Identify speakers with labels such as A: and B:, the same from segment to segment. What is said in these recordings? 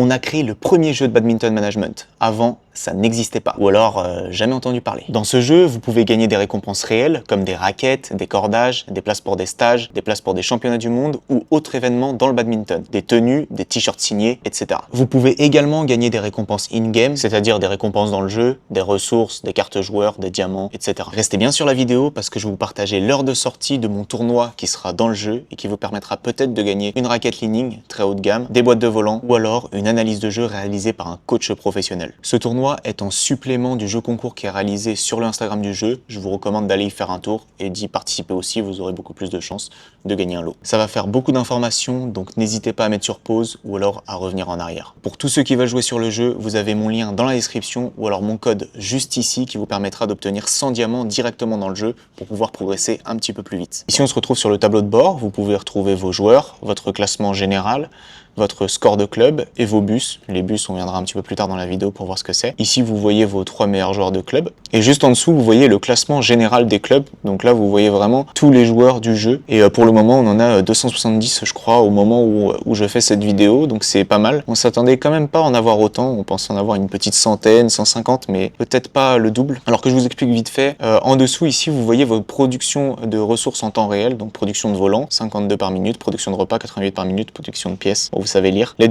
A: On a créé le premier jeu de badminton management. Avant, ça n'existait pas. Ou alors, jamais entendu parler. Dans ce jeu, vous pouvez gagner des récompenses réelles, comme des raquettes, des cordages, des places pour des stages, des places pour des championnats du monde ou autres événements dans le badminton. Des tenues, des t-shirts signés, etc. Vous pouvez également gagner des récompenses in-game, c'est-à-dire des récompenses dans le jeu, des ressources, des cartes joueurs, des diamants, etc. Restez bien sur la vidéo parce que je vais vous partager l'heure de sortie de mon tournoi qui sera dans le jeu et qui vous permettra peut-être de gagner une raquette Li-Ning très haut de gamme, des boîtes de volant ou alors une analyse de jeu réalisée par un coach professionnel. Ce tournoi est en supplément du jeu concours qui est réalisé sur l'Instagram du jeu. Je vous recommande d'aller y faire un tour et d'y participer aussi, vous aurez beaucoup plus de chances de gagner un lot. Ça va faire beaucoup d'informations, donc n'hésitez pas à mettre sur pause ou alors à revenir en arrière. Pour tous ceux qui veulent jouer sur le jeu, vous avez mon lien dans la description ou alors mon code juste ici qui vous permettra d'obtenir 100 diamants directement dans le jeu pour pouvoir progresser un petit peu plus vite. Ici on se retrouve sur le tableau de bord, vous pouvez retrouver vos joueurs, votre classement général, votre score de club et vos bus. Les bus, on viendra un petit peu plus tard dans la vidéo pour voir ce que c'est. Ici, vous voyez vos 3 meilleurs joueurs de club. Et juste en dessous, vous voyez le classement général des clubs. Donc là, vous voyez vraiment tous les joueurs du jeu. Et pour le moment, on en a 270, je crois, au moment où je fais cette vidéo. Donc c'est pas mal. On s'attendait quand même pas à en avoir autant. On pensait en avoir une petite centaine, 150, mais peut-être pas le double. Alors que je vous explique vite fait. En dessous, ici, vous voyez vos productions de ressources en temps réel. Donc production de volants, 52 par minute. Production de repas, 88 par minute. Production de pièces. Bon, vous savez lire. Les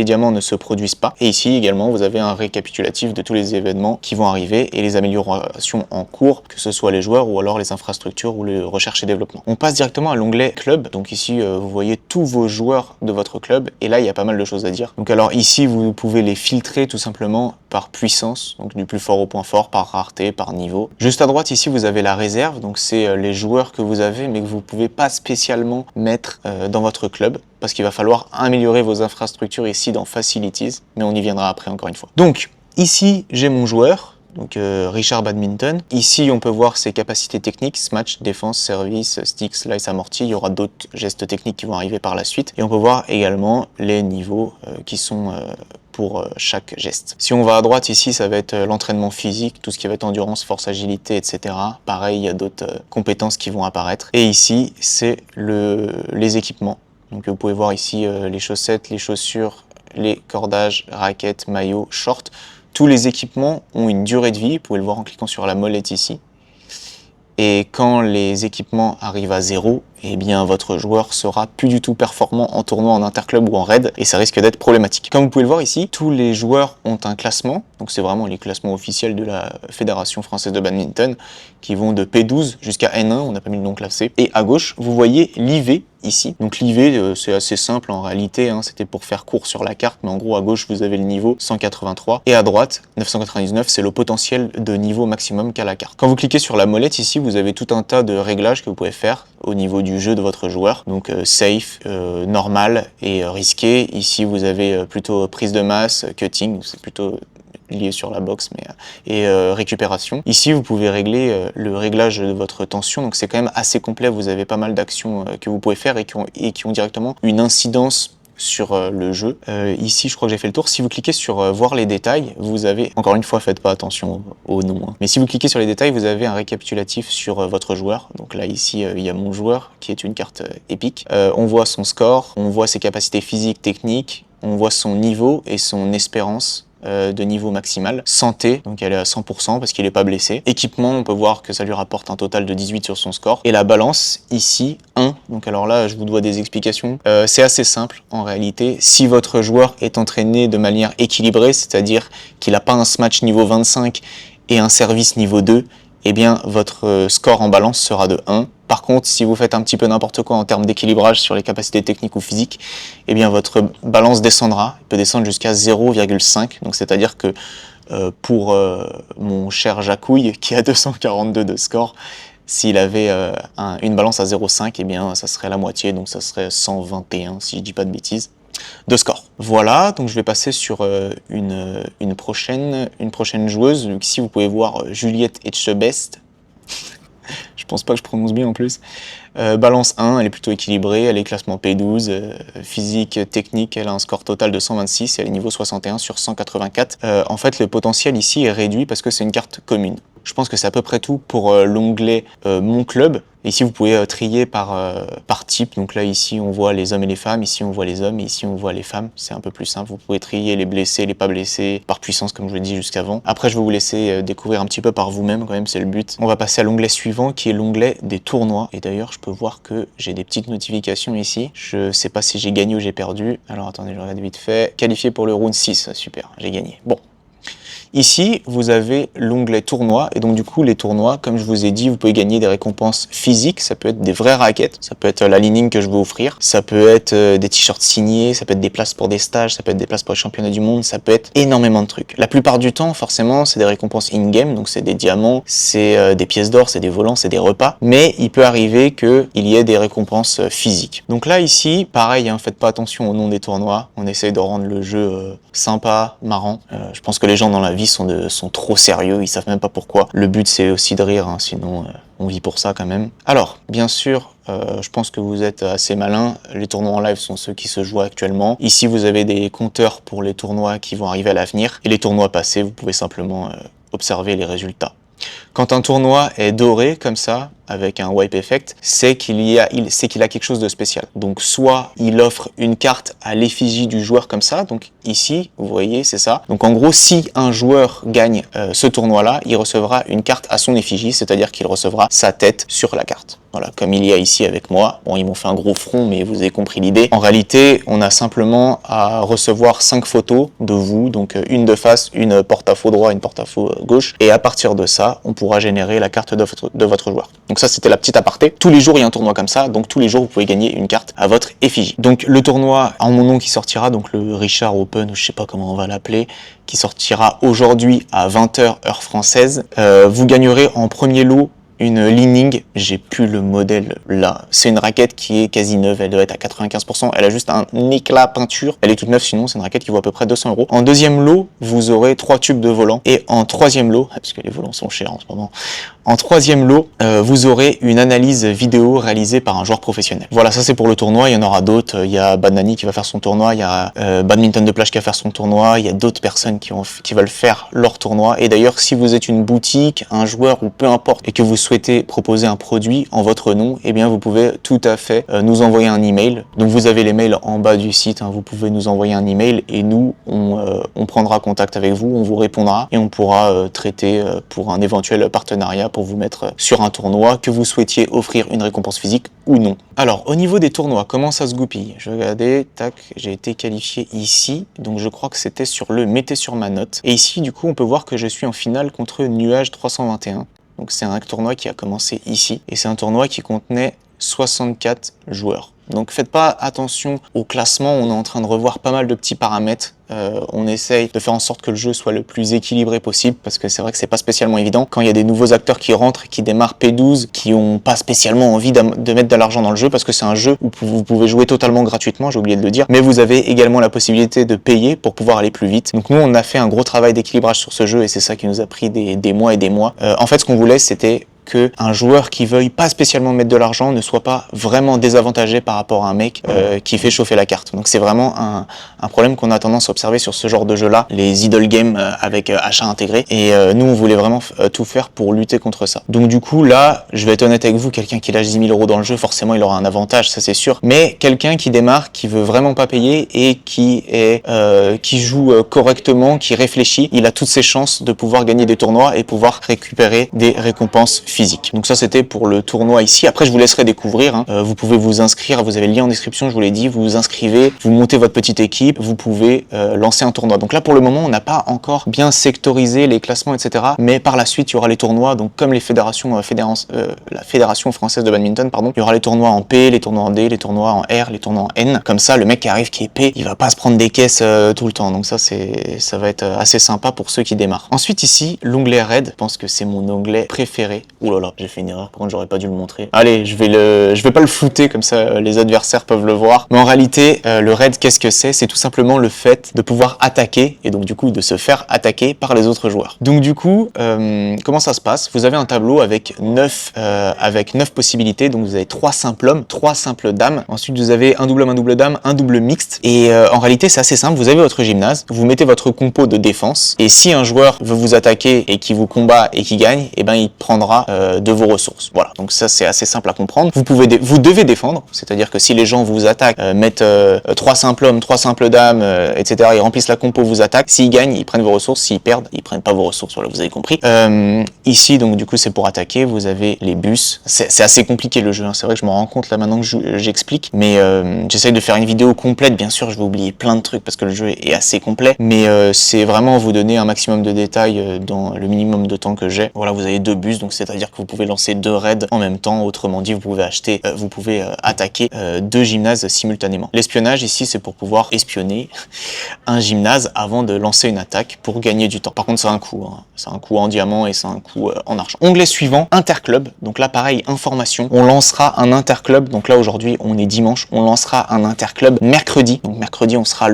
A: diamants ne se produisent pas. Et ici également, vous avez un récapitulatif de tous les événements qui vont arriver et les améliorations en cours, que ce soit les joueurs ou alors les infrastructures ou les recherches et développement. On passe directement à l'onglet club. Donc ici, vous voyez tous vos joueurs de votre club et là, il y a pas mal de choses à dire. Donc alors ici, vous pouvez les filtrer tout simplement par puissance, donc du plus fort au point fort, par rareté, par niveau. Juste à droite, ici, vous avez la réserve. Donc c'est les joueurs que vous avez mais que vous pouvez pas spécialement mettre dans votre club, parce qu'il va falloir améliorer vos infrastructures ici dans Facilities, mais on y viendra après encore une fois. Donc, ici, j'ai mon joueur, donc Richard Badminton. Ici, on peut voir ses capacités techniques, smash, défense, service, stick, slice, amorti. Il y aura d'autres gestes techniques qui vont arriver par la suite. Et on peut voir également les niveaux qui sont pour chaque geste. Si on va à droite ici, ça va être l'entraînement physique, tout ce qui va être endurance, force, agilité, etc. Pareil, il y a d'autres compétences qui vont apparaître. Et ici, c'est les équipements. Donc vous pouvez voir ici les chaussettes, les chaussures, les cordages, raquettes, maillots, shorts. Tous les équipements ont une durée de vie, vous pouvez le voir en cliquant sur la molette ici. Et quand les équipements arrivent à 0, eh bien votre joueur sera plus du tout performant en tournoi, en interclub ou en raid, et ça risque d'être problématique. Comme vous pouvez le voir ici, tous les joueurs ont un classement, donc c'est vraiment les classements officiels de la Fédération Française de Badminton, qui vont de P12 jusqu'à N1, on n'a pas mis le nom classé. Et à gauche, vous voyez l'IV ici. Donc l'IV, c'est assez simple en réalité, hein, c'était pour faire court sur la carte, mais en gros à gauche vous avez le niveau 183, et à droite, 999, c'est le potentiel de niveau maximum qu'a la carte. Quand vous cliquez sur la molette ici, vous avez tout un tas de réglages que vous pouvez faire au niveau du jeu de votre joueur, donc safe, normal et risqué. Ici vous avez plutôt prise de masse, cutting, c'est plutôt lié sur la boxe, et récupération. Ici, vous pouvez régler le réglage de votre tension, donc c'est quand même assez complet, vous avez pas mal d'actions que vous pouvez faire et qui ont directement une incidence sur le jeu. Ici, je crois que j'ai fait le tour. Si vous cliquez sur voir les détails, vous avez, encore une fois, faites pas attention au nom, hein. Mais si vous cliquez sur les détails, vous avez un récapitulatif sur votre joueur. Donc là, ici, il y a mon joueur, qui est une carte épique. On voit son score, on voit ses capacités physiques, techniques, on voit son niveau et son espérance de niveau maximal. Santé, donc elle est à 100% parce qu'il n'est pas blessé. Équipement, on peut voir que ça lui rapporte un total de 18 sur son score. Et la balance, ici, 1. Donc alors là, je vous dois des explications. C'est assez simple en réalité. Si votre joueur est entraîné de manière équilibrée, c'est-à-dire qu'il n'a pas un smash niveau 25 et un service niveau 2, eh bien votre score en balance sera de 1. Par contre, si vous faites un petit peu n'importe quoi en termes d'équilibrage sur les capacités techniques ou physiques, eh bien votre balance descendra, il peut descendre jusqu'à 0,5. Donc c'est-à-dire que pour mon cher Jacouille qui a 242 de score, s'il avait une balance à 0,5, eh bien ça serait la moitié, donc ça serait 121 si je dis pas de bêtises de score. Voilà, donc je vais passer sur une prochaine joueuse. Donc ici vous pouvez voir Juliette Etchebest. Je pense pas que je prononce bien en plus. Balance 1, elle est plutôt équilibrée, elle est classement P12, physique technique, elle a un score total de 126, elle est niveau 61 sur 184. En fait, le potentiel ici est réduit parce que c'est une carte commune. Je pense que c'est à peu près tout pour l'onglet Mon club. Ici, vous pouvez trier par type. Donc là, ici, on voit les hommes et les femmes. Ici, on voit les hommes. Et ici, on voit les femmes. C'est un peu plus simple. Vous pouvez trier les blessés, les pas blessés, par puissance, comme je vous l'ai dit jusqu'avant. Après, je vais vous laisser découvrir un petit peu par vous-même, quand même, c'est le but. On va passer à l'onglet suivant, qui est l'onglet des tournois. Et d'ailleurs, je peux voir que j'ai des petites notifications ici. Je sais pas si j'ai gagné ou j'ai perdu. Alors, attendez, je regarde vite fait. Qualifié pour le round 6. Super, j'ai gagné. Bon. Ici, vous avez l'onglet tournoi, et donc du coup, les tournois, comme je vous ai dit, vous pouvez gagner des récompenses physiques, ça peut être des vraies raquettes, ça peut être la lining que je vais offrir, ça peut être des t-shirts signés, ça peut être des places pour des stages, ça peut être des places pour les championnats du monde, ça peut être énormément de trucs. La plupart du temps, forcément, c'est des récompenses in-game, donc c'est des diamants, c'est des pièces d'or, c'est des volants, c'est des repas, mais il peut arriver qu'il y ait des récompenses physiques. Donc là, ici, pareil, hein, faites pas attention au nom des tournois, on essaye de rendre le jeu sympa, marrant. Je pense que les gens dans la vie sont trop sérieux, ils savent même pas pourquoi. Le but c'est aussi de rire, hein, sinon on vit pour ça quand même. Alors, bien sûr, je pense que vous êtes assez malin. Les tournois en live sont ceux qui se jouent actuellement. Ici, vous avez des compteurs pour les tournois qui vont arriver à l'avenir. Et les tournois passés, vous pouvez simplement observer les résultats. Quand un tournoi est doré comme ça, avec un wipe effect, c'est qu'il a quelque chose de spécial. Donc soit il offre une carte à l'effigie du joueur comme ça, donc ici, vous voyez, c'est ça. Donc en gros, si un joueur gagne ce tournoi-là, il recevra une carte à son effigie, c'est-à-dire qu'il recevra sa tête sur la carte. Voilà, comme il y a ici avec moi. Bon, ils m'ont fait un gros front, mais vous avez compris l'idée. En réalité, on a simplement à recevoir 5 photos de vous, donc une de face, une porte-à-faux droit, une porte-à-faux gauche, et à partir de ça, on pourra générer la carte de votre joueur. Donc ça, c'était la petite aparté. Tous les jours, il y a un tournoi comme ça, donc tous les jours, vous pouvez gagner une carte à votre effigie. Donc le tournoi en mon nom qui sortira, donc le Richard Open, ou je sais pas comment on va l'appeler, qui sortira aujourd'hui à 20h heure française, vous gagnerez en premier lot une Li-Ning, j'ai plus le modèle là. C'est une raquette qui est quasi neuve, elle doit être à 95%, elle a juste un éclat peinture, elle est toute neuve sinon, c'est une raquette qui vaut à peu près 200 €. En deuxième lot, vous aurez 3 tubes de volant, et en troisième lot, parce que les volants sont chers en ce moment, en troisième lot, vous aurez une analyse vidéo réalisée par un joueur professionnel. Voilà, ça c'est pour le tournoi, il y en aura d'autres, il y a Banani qui va faire son tournoi, il y a Badminton de plage qui va faire son tournoi, il y a d'autres personnes qui veulent faire leur tournoi, et d'ailleurs si vous êtes une boutique, un joueur ou peu importe, et que vous souhaitez proposer un produit en votre nom, eh bien vous pouvez tout à fait nous envoyer un email. Donc vous avez les mails en bas du site, hein, vous pouvez nous envoyer un email et nous on prendra contact avec vous, on vous répondra et on pourra traiter pour un éventuel partenariat pour vous mettre sur un tournoi, que vous souhaitiez offrir une récompense physique ou non. Alors au niveau des tournois, comment ça se goupille? Je regardais, tac, j'ai été qualifié ici, donc je crois que c'était sur le mettez sur ma note. Et ici du coup on peut voir que je suis en finale contre Nuage 321. Donc c'est un tournoi qui a commencé ici, et c'est un tournoi qui contenait 64 joueurs. Donc faites pas attention au classement, on est en train de revoir pas mal de petits paramètres. On essaye de faire en sorte que le jeu soit le plus équilibré possible, parce que c'est vrai que c'est pas spécialement évident. Quand il y a des nouveaux acteurs qui rentrent, qui démarrent P12, qui ont pas spécialement envie de mettre de l'argent dans le jeu, parce que c'est un jeu où vous pouvez jouer totalement gratuitement, j'ai oublié de le dire, mais vous avez également la possibilité de payer pour pouvoir aller plus vite. Donc nous on a fait un gros travail d'équilibrage sur ce jeu, et c'est ça qui nous a pris des mois et des mois. En fait ce qu'on voulait c'était qu'un joueur qui veuille pas spécialement mettre de l'argent ne soit pas vraiment désavantagé par rapport à un mec qui fait chauffer la carte. Donc c'est vraiment un problème qu'on a tendance à observer sur ce genre de jeu-là, les idle games avec achat intégré. Et nous, on voulait vraiment tout faire pour lutter contre ça. Donc du coup, là, je vais être honnête avec vous, quelqu'un qui lâche 10 000 € dans le jeu, forcément, il aura un avantage, ça c'est sûr. Mais quelqu'un qui démarre, qui veut vraiment pas payer et qui joue correctement, qui réfléchit, il a toutes ses chances de pouvoir gagner des tournois et pouvoir récupérer des récompenses physiques. Donc ça, c'était pour le tournoi ici. Après, je vous laisserai découvrir. Hein. Vous pouvez vous inscrire, vous avez le lien en description, je vous l'ai dit, vous vous inscrivez, vous montez votre petite équipe, vous pouvez lancer un tournoi. Donc là, pour le moment, on n'a pas encore bien sectorisé les classements, etc. Mais par la suite, il y aura les tournois, donc comme les fédérations, la Fédération française de badminton, pardon, il y aura les tournois en P, les tournois en D, les tournois en R, les tournois en N. Comme ça, le mec qui arrive qui est P, il va pas se prendre des caisses tout le temps. Donc ça va être assez sympa pour ceux qui démarrent. Ensuite ici, l'onglet Raid, je pense que c'est mon onglet préféré Ouh là là, j'ai fait une erreur, par contre j'aurais pas dû le montrer. Allez, je vais pas le flouter, comme ça les adversaires peuvent le voir. Mais en réalité, le raid, qu'est-ce que c'est? C'est tout simplement le fait de pouvoir attaquer, et donc du coup de se faire attaquer par les autres joueurs. Donc du coup, comment ça se passe? Vous avez un tableau avec 9 possibilités, donc vous avez 3 simples hommes, 3 simples dames. Ensuite vous avez un double homme, un double dame, un double mixte. Et en réalité c'est assez simple, vous avez votre gymnase, vous mettez votre compo de défense, et si un joueur veut vous attaquer et qui vous combat et qui gagne, et ben il prendra de vos ressources. Voilà, donc ça c'est assez simple à comprendre. Vous devez défendre, c'est-à-dire que si les gens vous attaquent, mettent 3 simples hommes, 3 simples dames, etc., ils remplissent la compo, vous attaquent, s'ils gagnent, ils prennent vos ressources, s'ils perdent, ils prennent pas vos ressources, voilà, vous avez compris. Ici, donc du coup c'est pour attaquer, vous avez les bus, c'est assez compliqué le jeu, hein. C'est vrai que je m'en rends compte là maintenant que j'explique, mais j'essaye de faire une vidéo complète, bien sûr je vais oublier plein de trucs parce que le jeu est assez complet, mais c'est vraiment vous donner un maximum de détails dans le minimum de temps que j'ai. Voilà, vous avez 2 bus, donc c'est-à-dire que vous pouvez lancer 2 raids en même temps, autrement dit vous pouvez attaquer 2 gymnases simultanément. L'espionnage ici c'est pour pouvoir espionner un gymnase avant de lancer une attaque pour gagner du temps. Par contre c'est un coût, hein. C'est un coût en diamant et c'est un coût en argent. Onglet suivant, interclub. Donc là pareil, information, on lancera un interclub. Donc là aujourd'hui on est dimanche, on lancera un interclub mercredi. Donc mercredi on sera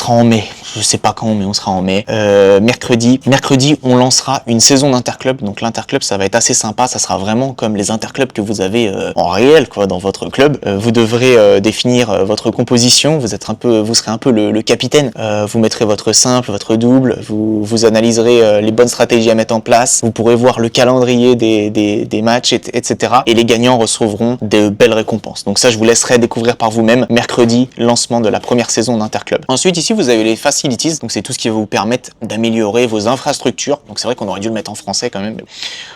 A: en mai, je sais pas quand mais on sera en mai. Mercredi on lancera une saison d'interclub. Donc l'interclub ça va être assez sympa, ça sera vraiment comme les interclubs que vous avez en réel quoi dans votre club. Vous devrez définir votre composition, vous serez un peu le capitaine. Vous mettrez votre simple, votre double, vous analyserez les bonnes stratégies à mettre en place, vous pourrez voir le calendrier des matchs, etc. Et les gagnants recevront de belles récompenses. Donc ça je vous laisserai découvrir par vous-même. Mercredi, lancement de la première saison d'Interclub. Ensuite ici vous avez les facilities, donc c'est tout ce qui va vous permettre d'améliorer vos infrastructures. Donc c'est vrai qu'on aurait dû le mettre en français quand même.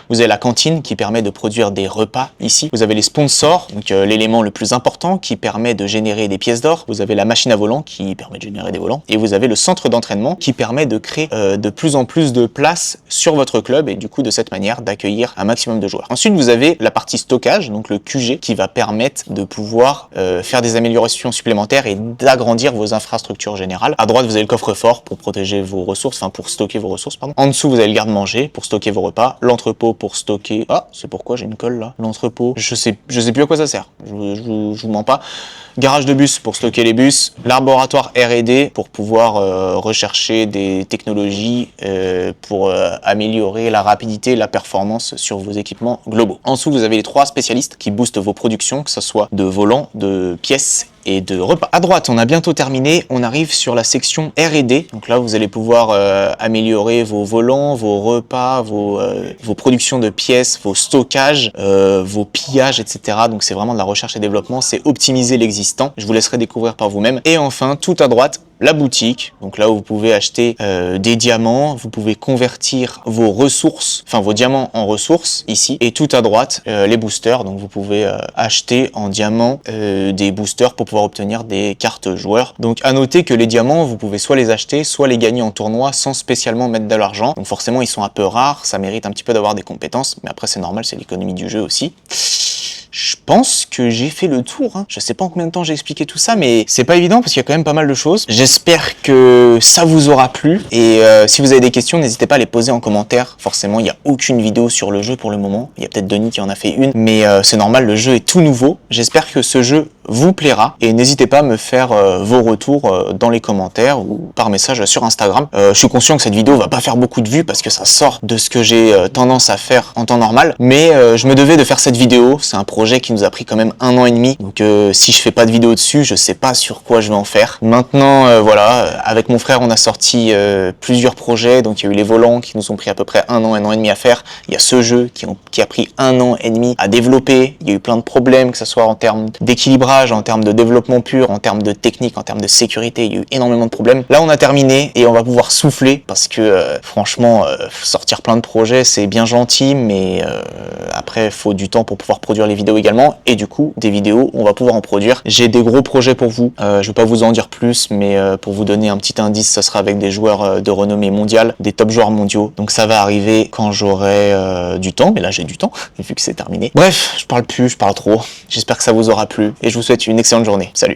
A: Vous avez la cantine qui permet de produire des repas ici. Vous avez les sponsors, donc l'élément le plus important qui permet de générer des pièces d'or. Vous avez la machine à volant qui permet de générer des volants. Et vous avez le centre d'entraînement qui permet de créer de plus en plus de place sur votre club et du coup de cette manière d'accueillir un maximum de joueurs. Ensuite vous avez la partie stockage, donc le QG, qui va permettre de pouvoir faire des améliorations supplémentaires et d'agrandir vos infrastructures générales. À droite vous avez le coffre-fort pour protéger vos ressources, enfin pour stocker vos ressources pardon. En dessous vous avez le garde-manger pour stocker vos repas, l'entrepôt pour stocker... Ah, c'est pourquoi j'ai une colle là. L'entrepôt, je sais plus à quoi ça sert, je vous mens pas. Garage de bus pour stocker les bus, laboratoire R&D pour pouvoir rechercher des technologies pour améliorer la rapidité et la performance sur vos équipements globaux. En dessous, vous avez les 3 spécialistes qui boostent vos productions, que ce soit de volants, de pièces et de repas. À droite, on a bientôt terminé, on arrive sur la section R&D. Donc là, vous allez pouvoir améliorer vos volants, vos repas, vos productions de pièces, vos stockages, vos pillages, etc. Donc c'est vraiment de la recherche et développement, c'est optimiser l'existant. Je vous laisserai découvrir par vous-même. Et enfin, tout à droite, la boutique, donc là où vous pouvez acheter des diamants, vous pouvez convertir vos ressources, enfin vos diamants en ressources ici, et tout à droite les boosters, donc vous pouvez acheter en diamants des boosters pour pouvoir obtenir des cartes joueurs. Donc à noter que les diamants, vous pouvez soit les acheter, soit les gagner en tournoi sans spécialement mettre de l'argent, donc forcément ils sont un peu rares, ça mérite un petit peu d'avoir des compétences, mais après c'est normal, c'est l'économie du jeu aussi. Je pense que j'ai fait le tour, hein. Je sais pas en combien de temps j'ai expliqué tout ça, mais c'est pas évident parce qu'il y a quand même pas mal de choses. J'espère que ça vous aura plu et si vous avez des questions, n'hésitez pas à les poser en commentaire. Forcément, il n'y a aucune vidéo sur le jeu pour le moment. Il y a peut-être Denis qui en a fait une, mais c'est normal, le jeu est tout nouveau. J'espère que ce jeu vous plaira et n'hésitez pas à me faire vos retours dans les commentaires ou par message sur Instagram. Je suis conscient que cette vidéo va pas faire beaucoup de vues parce que ça sort de ce que j'ai tendance à faire en temps normal, mais je me devais de faire cette vidéo. C'est un projet qui nous a pris quand même 1 an et demi, donc si je fais pas de vidéo dessus, je sais pas sur quoi je vais en faire. Maintenant voilà, avec mon frère on a sorti plusieurs projets, donc il y a eu les volants qui nous ont pris à peu près 1 an et demi à faire, il y a ce jeu qui a pris 1 an et demi à développer, il y a eu plein de problèmes, que ce soit en termes d'équilibrage, en termes de développement pur, en termes de technique, en termes de sécurité, il y a eu énormément de problèmes. Là on a terminé et on va pouvoir souffler parce que franchement sortir plein de projets c'est bien gentil, mais après il faut du temps pour pouvoir produire les vidéos également, et du coup des vidéos on va pouvoir en produire. J'ai des gros projets pour vous, je vais pas vous en dire plus, mais pour vous donner un petit indice, ça sera avec des joueurs de renommée mondiale, des top joueurs mondiaux, donc ça va arriver quand j'aurai du temps, mais là j'ai du temps vu que c'est terminé. Bref, je parle trop, j'espère que ça vous aura plu et je vous souhaite une excellente journée. Salut.